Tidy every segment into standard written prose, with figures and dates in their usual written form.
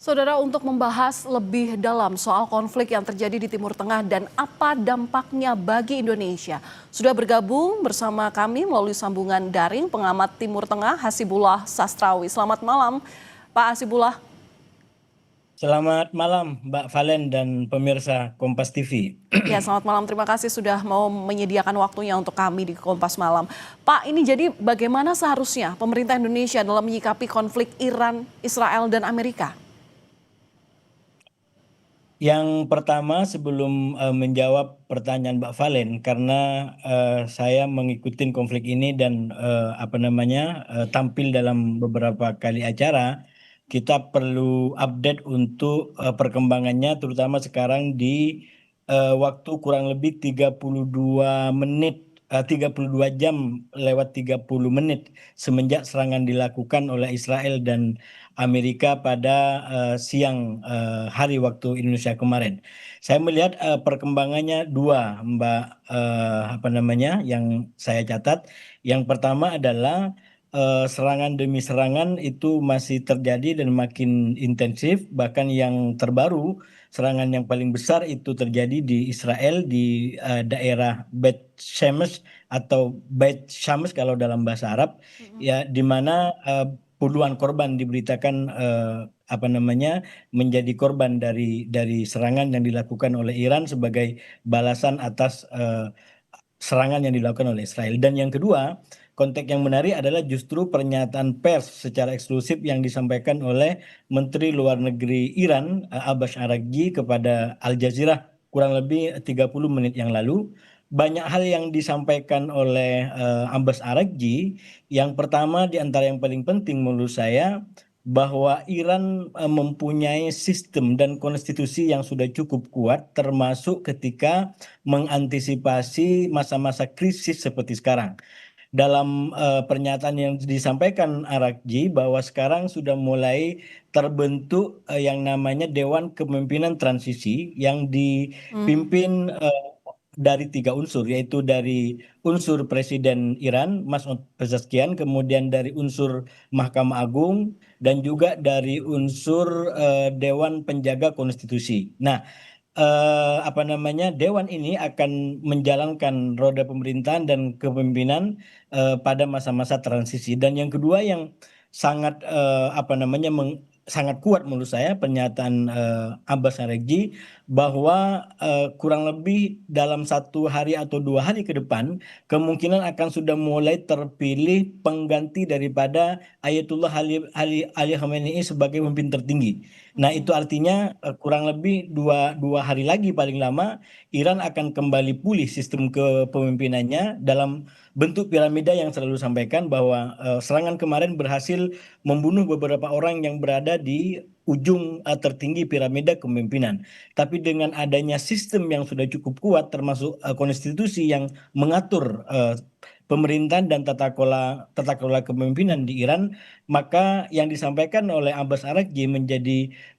Saudara, untuk membahas lebih dalam soal konflik yang terjadi di Timur Tengah dan apa dampaknya bagi Indonesia, sudah bergabung bersama kami melalui sambungan daring pengamat Timur Tengah Hasibullah Sastrawi. Selamat malam, Pak Hasibullah. Selamat malam Mbak Valen dan pemirsa Kompas TV. Ya, selamat malam. Terima kasih sudah mau menyediakan waktunya untuk kami di Kompas Malam. Pak, ini jadi bagaimana seharusnya pemerintah Indonesia dalam menyikapi konflik Iran, Israel, dan Amerika? Yang pertama sebelum menjawab pertanyaan Mbak Valen, karena saya mengikuti konflik ini dan tampil dalam beberapa kali acara, kita perlu update untuk perkembangannya, terutama sekarang di waktu kurang lebih 32 menit, 32 jam lewat 30 menit semenjak serangan dilakukan oleh Israel dan Amerika pada siang hari waktu Indonesia kemarin. Saya melihat perkembangannya dua, Mbak, yang saya catat. Yang pertama adalah serangan demi serangan itu masih terjadi dan makin intensif. Bahkan yang terbaru, serangan yang paling besar itu terjadi di Israel di daerah Beit Shemesh atau Beit Shams kalau dalam bahasa Arab, ya, di mana puluhan korban diberitakan menjadi korban dari serangan yang dilakukan oleh Iran sebagai balasan atas serangan yang dilakukan oleh Israel. Dan yang kedua, konteks yang menarik adalah justru pernyataan pers secara eksklusif yang disampaikan oleh Menteri Luar Negeri Iran, Abbas Araghchi, kepada Al Jazeera kurang lebih 30 menit yang lalu. Banyak hal yang disampaikan oleh Abbas Araghchi. Yang pertama di antara yang paling penting menurut saya, bahwa Iran mempunyai sistem dan konstitusi yang sudah cukup kuat, termasuk ketika mengantisipasi masa-masa krisis seperti sekarang. Dalam pernyataan yang disampaikan Arakji, bahwa sekarang sudah mulai terbentuk yang namanya Dewan Kepemimpinan Transisi yang Hmm. dipimpin dari tiga unsur, yaitu dari unsur Presiden Iran, Masoud Pezeshkian, kemudian dari unsur Mahkamah Agung, dan juga dari unsur Dewan Penjaga Konstitusi. Nah, Dewan ini akan menjalankan roda pemerintahan dan kepemimpinan pada masa-masa transisi. Dan yang kedua yang sangat sangat kuat menurut saya pernyataan Abbas Araghchi, bahwa kurang lebih dalam 1 hari atau 2 hari ke depan kemungkinan akan sudah mulai terpilih pengganti daripada Ayatullah Ali Khamenei sebagai pemimpin tertinggi. Nah, itu Oke. artinya kurang lebih dua hari lagi paling lama Iran akan kembali pulih sistem kepemimpinannya dalam bentuk piramida yang selalu sampaikan, bahwa serangan kemarin berhasil membunuh beberapa orang yang berada di ujung tertinggi piramida kepemimpinan. Tapi dengan adanya sistem yang sudah cukup kuat, termasuk konstitusi yang mengatur pemerintahan dan tata kelola kepemimpinan di Iran, maka yang disampaikan oleh Abbas Araghchi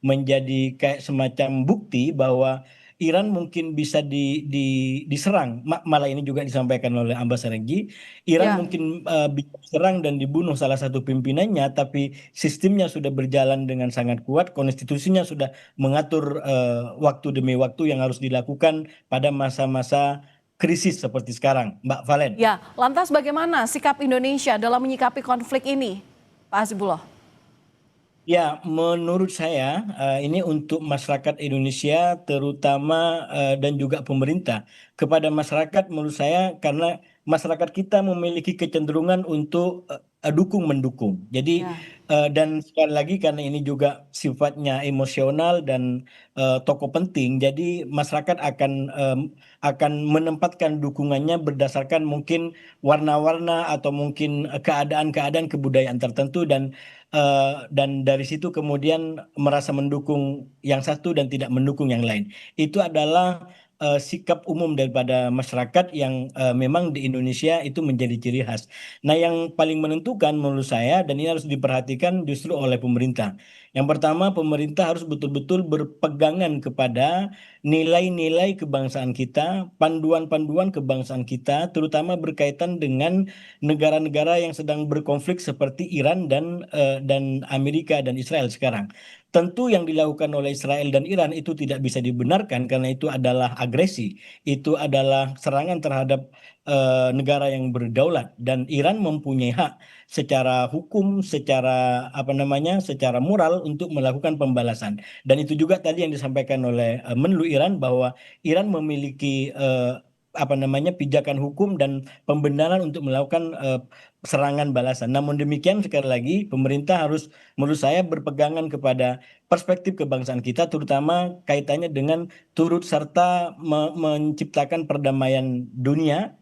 menjadi kayak semacam bukti bahwa Iran mungkin bisa diserang. Malah ini juga disampaikan oleh Abbas Araghchi, Iran Ya. mungkin bisa diserang dan dibunuh salah satu pimpinannya, tapi sistemnya sudah berjalan dengan sangat kuat, konstitusinya sudah mengatur waktu demi waktu yang harus dilakukan pada masa-masa krisis seperti sekarang, Mbak Valen. Ya, lantas bagaimana sikap Indonesia dalam menyikapi konflik ini, Pak Hasibullah? Ya, menurut saya ini untuk masyarakat Indonesia terutama dan juga pemerintah. Kepada masyarakat menurut saya, karena masyarakat kita memiliki kecenderungan untuk dukung mendukung. Jadi Ya. dan sekali lagi karena ini juga sifatnya emosional dan tokoh penting, jadi masyarakat akan menempatkan dukungannya berdasarkan mungkin warna-warna atau mungkin keadaan-keadaan kebudayaan tertentu, dan dari situ kemudian merasa mendukung yang satu dan tidak mendukung yang lain. Itu adalah sikap umum daripada masyarakat yang memang di Indonesia itu menjadi ciri khas. Nah, yang paling menentukan menurut saya, dan ini harus diperhatikan justru oleh pemerintah. Yang pertama, pemerintah harus betul-betul berpegangan kepada nilai-nilai kebangsaan kita, panduan-panduan kebangsaan kita, terutama berkaitan dengan negara-negara yang sedang berkonflik seperti Iran dan Amerika dan Israel sekarang. Tentu yang dilakukan oleh Israel dan Iran itu tidak bisa dibenarkan karena itu adalah agresi, itu adalah serangan terhadap negara yang berdaulat dan Iran mempunyai hak secara hukum, secara apa namanya, secara moral untuk melakukan pembalasan. Dan itu juga tadi yang disampaikan oleh Menlu Iran bahwa Iran memiliki apa namanya pijakan hukum dan pembenaran untuk melakukan serangan balasan. Namun demikian sekali lagi pemerintah harus menurut saya berpegangan kepada perspektif kebangsaan kita terutama kaitannya dengan turut serta menciptakan perdamaian dunia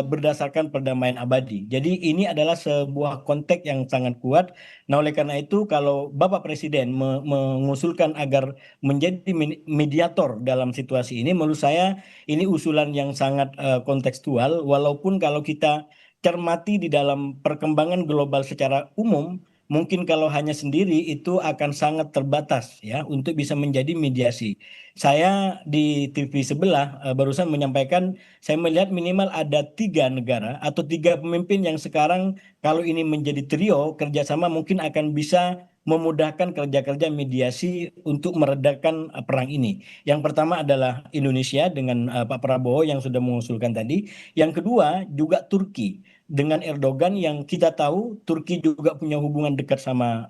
berdasarkan perdamaian abadi. Jadi ini adalah sebuah konteks yang sangat kuat. Nah, oleh karena itu kalau Bapak Presiden mengusulkan agar menjadi mediator dalam situasi ini, menurut saya ini usulan yang sangat kontekstual. Walaupun kalau kita cermati di dalam perkembangan global secara umum, mungkin kalau hanya sendiri itu akan sangat terbatas ya untuk bisa menjadi mediasi. Saya di TV sebelah barusan menyampaikan saya melihat minimal ada 3 negara atau 3 pemimpin yang sekarang kalau ini menjadi trio kerjasama mungkin akan bisa memudahkan kerja-kerja mediasi untuk meredakan perang ini. Yang pertama adalah Indonesia dengan Pak Prabowo yang sudah mengusulkan tadi. Yang kedua juga Turki dengan Erdogan yang kita tahu Turki juga punya hubungan dekat sama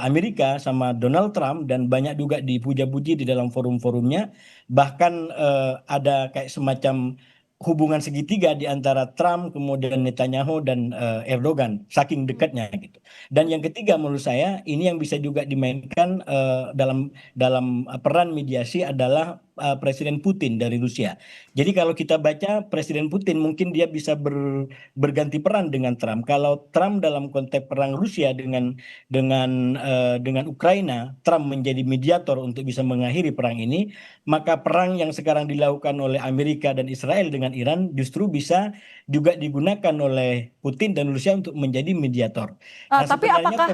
Amerika sama Donald Trump dan banyak juga dipuja-puji di dalam forum-forumnya bahkan ada kayak semacam hubungan segitiga di antara Trump kemudian Netanyahu dan Erdogan saking dekatnya gitu. Dan yang ketiga menurut saya ini yang bisa juga dimainkan dalam peran mediasi adalah Presiden Putin dari Rusia. Jadi kalau kita baca Presiden Putin mungkin dia bisa berganti peran dengan Trump. Kalau Trump dalam konteks perang Rusia dengan Ukraina, Trump menjadi mediator untuk bisa mengakhiri perang ini, maka perang yang sekarang dilakukan oleh Amerika dan Israel dengan Iran justru bisa juga digunakan oleh Putin dan Rusia untuk menjadi mediator. Nah, Tapi sebenarnya apakah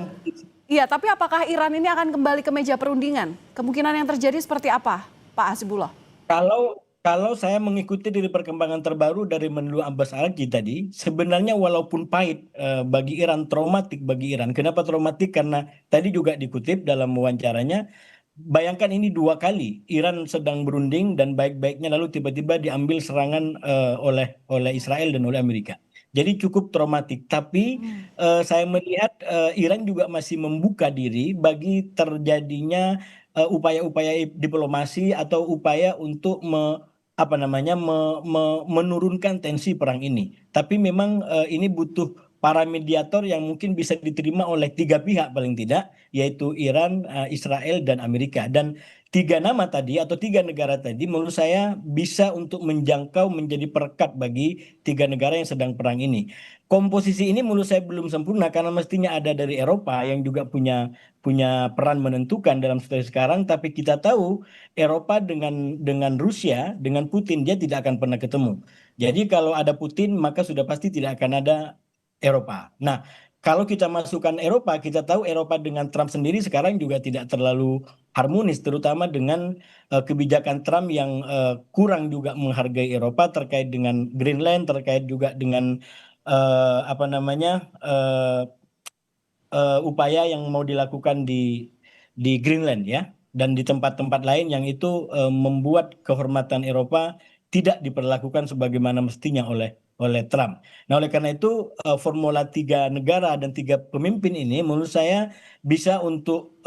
iya, tapi apakah Iran ini akan kembali ke meja perundingan? Kemungkinan yang terjadi seperti apa, Pak Hasibullah? kalau kalau saya mengikuti dari perkembangan terbaru dari Menlu Abbas Araqi tadi, sebenarnya walaupun pahit bagi Iran, traumatik bagi Iran. Kenapa traumatik? Karena tadi juga dikutip dalam wawancaranya, bayangkan ini 2 kali Iran sedang berunding dan baik-baiknya lalu tiba-tiba diambil serangan oleh Israel dan oleh Amerika. Jadi cukup traumatik. Tapi saya melihat Iran juga masih membuka diri bagi terjadinya upaya-upaya diplomasi atau upaya untuk apa namanya menurunkan tensi perang ini. Tapi memang ini butuh para mediator yang mungkin bisa diterima oleh 3 pihak paling tidak, yaitu Iran, Israel, dan Amerika. Dan 3 nama tadi atau 3 negara tadi menurut saya bisa untuk menjangkau menjadi perekat bagi 3 negara yang sedang perang ini. Komposisi ini menurut saya belum sempurna karena mestinya ada dari Eropa yang juga punya punya peran menentukan dalam situasi sekarang. Tapi kita tahu Eropa dengan Rusia, dengan Putin dia tidak akan pernah ketemu. Jadi kalau ada Putin maka sudah pasti tidak akan ada Eropa. Nah, kalau kita masukkan Eropa, kita tahu Eropa dengan Trump sendiri sekarang juga tidak terlalu harmonis, terutama dengan kebijakan Trump yang kurang juga menghargai Eropa terkait dengan Greenland, terkait juga dengan apa namanya upaya yang mau dilakukan di Greenland ya dan di tempat-tempat lain yang itu membuat kehormatan Eropa tidak diperlakukan sebagaimana mestinya oleh Trump. Nah, oleh karena itu formula 3 negara dan 3 pemimpin ini menurut saya bisa untuk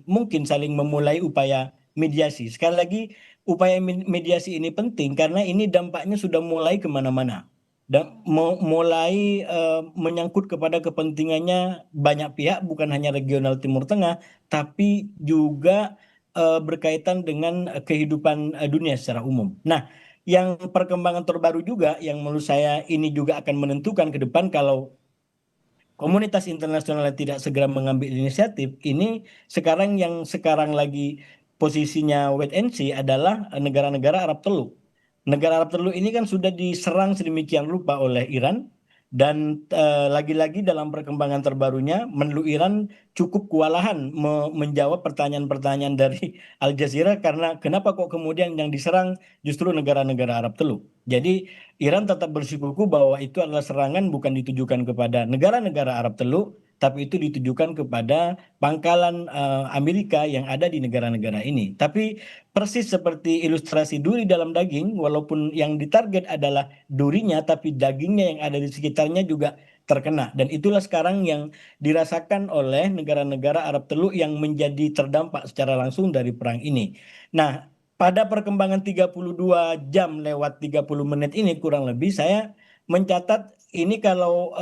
mungkin saling memulai upaya mediasi. Sekali lagi upaya mediasi ini penting karena ini dampaknya sudah mulai kemana-mana dan mulai menyangkut kepada kepentingannya banyak pihak, bukan hanya regional Timur Tengah, tapi juga berkaitan dengan kehidupan dunia secara umum. Nah, yang perkembangan terbaru juga yang menurut saya ini juga akan menentukan ke depan kalau komunitas internasional tidak segera mengambil inisiatif, ini sekarang lagi posisinya wait and see adalah negara-negara Arab Teluk. Negara Arab Teluk ini kan sudah diserang sedemikian rupa oleh Iran Dan lagi-lagi dalam perkembangan terbarunya, menlu Iran cukup kewalahan menjawab pertanyaan-pertanyaan dari Al Jazeera karena kenapa kok kemudian yang diserang justru negara-negara Arab Teluk. Jadi Iran tetap bersikukuh bahwa itu adalah serangan bukan ditujukan kepada negara-negara Arab Teluk, tapi itu ditujukan kepada pangkalan Amerika yang ada di negara-negara ini. Tapi persis seperti ilustrasi duri dalam daging, walaupun yang ditarget adalah durinya, tapi dagingnya yang ada di sekitarnya juga terkena. Dan itulah sekarang yang dirasakan oleh negara-negara Arab Teluk yang menjadi terdampak secara langsung dari perang ini. Nah, pada perkembangan 32 jam lewat 30 menit ini kurang lebih saya mencatat ini kalau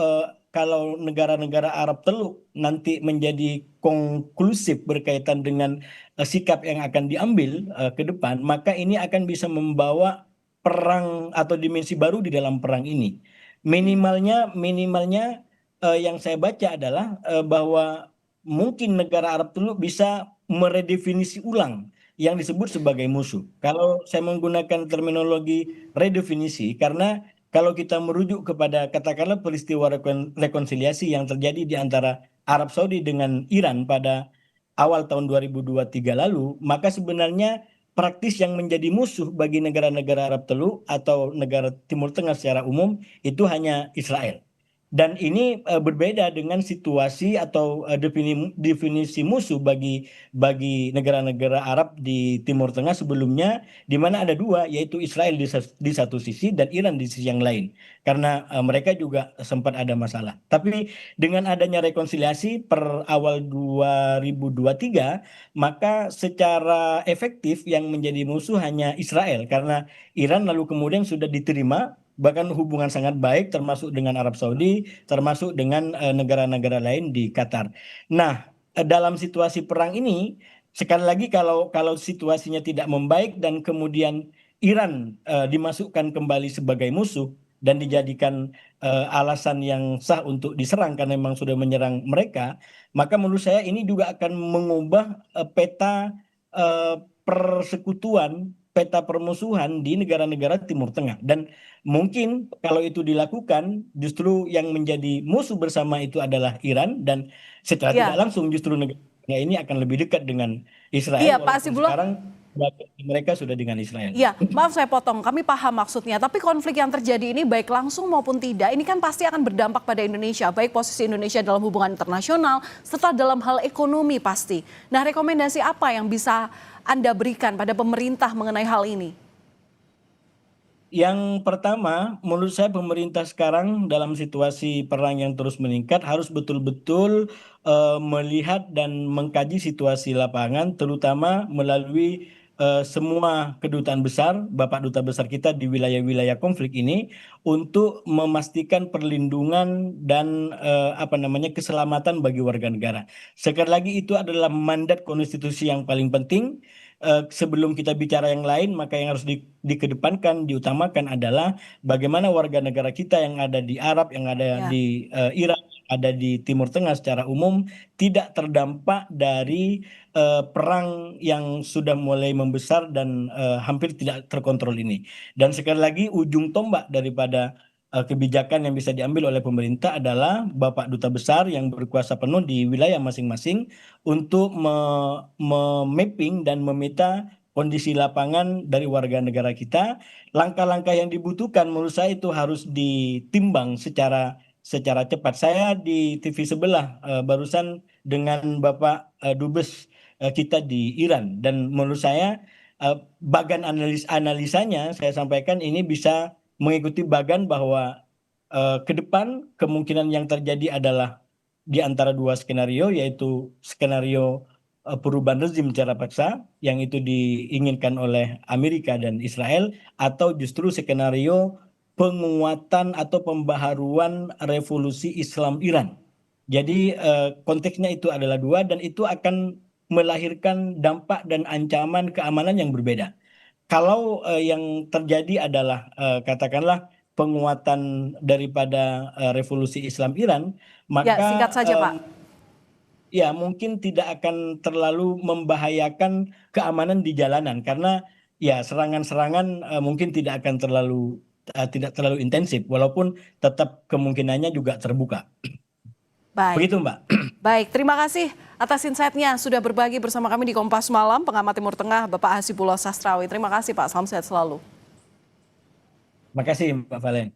negara-negara Arab Teluk nanti menjadi konklusif berkaitan dengan sikap yang akan diambil ke depan, maka ini akan bisa membawa perang atau dimensi baru di dalam perang ini. Minimalnya yang saya baca adalah bahwa mungkin negara Arab Teluk bisa meredefinisi ulang yang disebut sebagai musuh. Kalau saya menggunakan terminologi redefinisi, karena kalau kita merujuk kepada katakanlah peristiwa rekonsiliasi yang terjadi di antara Arab Saudi dengan Iran pada awal tahun 2023 lalu, maka sebenarnya praktis yang menjadi musuh bagi negara-negara Arab Teluk atau negara Timur Tengah secara umum itu hanya Israel. Dan ini berbeda dengan situasi atau definisi musuh bagi negara-negara Arab di Timur Tengah sebelumnya, di mana ada dua, yaitu Israel di satu sisi dan Iran di sisi yang lain, karena mereka juga sempat ada masalah. Tapi dengan adanya rekonsiliasi per awal 2023, maka secara efektif yang menjadi musuh hanya Israel, karena Iran lalu kemudian sudah diterima bahkan hubungan sangat baik termasuk dengan Arab Saudi, termasuk dengan negara-negara lain di Qatar. Nah, dalam situasi perang ini sekali lagi kalau situasinya tidak membaik dan kemudian Iran dimasukkan kembali sebagai musuh dan dijadikan alasan yang sah untuk diserang karena memang sudah menyerang mereka, maka menurut saya ini juga akan mengubah peta eh, persekutuan, peta permusuhan di negara-negara Timur Tengah. Dan mungkin kalau itu dilakukan, justru yang menjadi musuh bersama itu adalah Iran dan secara tidak Ya, langsung justru negara ini akan lebih dekat dengan Israel iya Pak walaupun Hasibullah. sekarang mereka sudah dengan Israel. Iya, maaf saya potong, kami paham maksudnya. Tapi konflik yang terjadi ini baik langsung maupun tidak, ini kan pasti akan berdampak pada Indonesia, baik posisi Indonesia dalam hubungan internasional, serta dalam hal ekonomi pasti. Nah, rekomendasi apa yang bisa Anda berikan pada pemerintah mengenai hal ini? Yang pertama, menurut saya pemerintah sekarang dalam situasi perang yang terus meningkat harus betul-betul melihat dan mengkaji situasi lapangan, terutama melalui semua kedutaan besar, Bapak Duta Besar kita di wilayah-wilayah konflik ini, untuk memastikan perlindungan dan apa namanya keselamatan bagi warga negara. Sekali lagi itu adalah mandat konstitusi yang paling penting. Sebelum kita bicara yang lain, maka yang harus dikedepankan, diutamakan adalah bagaimana warga negara kita yang ada di Arab, yang ada Ya. di Irak, ada di Timur Tengah secara umum tidak terdampak dari perang yang sudah mulai membesar dan hampir tidak terkontrol ini. Dan sekali lagi ujung tombak daripada kebijakan yang bisa diambil oleh pemerintah adalah Bapak Duta Besar yang berkuasa penuh di wilayah masing-masing untuk memapping dan memeta kondisi lapangan dari warga negara kita. Langkah-langkah yang dibutuhkan menurut saya itu harus ditimbang secara cepat. Saya di TV sebelah barusan dengan Bapak Dubes kita di Iran, dan menurut saya bagan analisanya saya sampaikan ini bisa mengikuti bagan bahwa ke depan kemungkinan yang terjadi adalah di antara dua skenario, yaitu skenario perubahan rezim secara paksa yang itu diinginkan oleh Amerika dan Israel, atau justru skenario penguatan atau pembaharuan revolusi Islam Iran. Jadi konteksnya itu adalah dua dan itu akan melahirkan dampak dan ancaman keamanan yang berbeda. Kalau yang terjadi adalah katakanlah penguatan daripada revolusi Islam Iran, Ya, singkat maka saja Pak. ya mungkin tidak akan terlalu membahayakan keamanan di jalanan karena ya serangan-serangan mungkin tidak akan terlalu tidak terlalu intensif, walaupun tetap kemungkinannya juga terbuka. Baik. Begitu, Mbak. Baik, terima kasih atas insight-nya sudah berbagi bersama kami di Kompas Malam, pengamat Timur Tengah Bapak Hasibullah Sastrawi. Terima kasih Pak, salam sehat selalu. Terima kasih, Mbak Valen.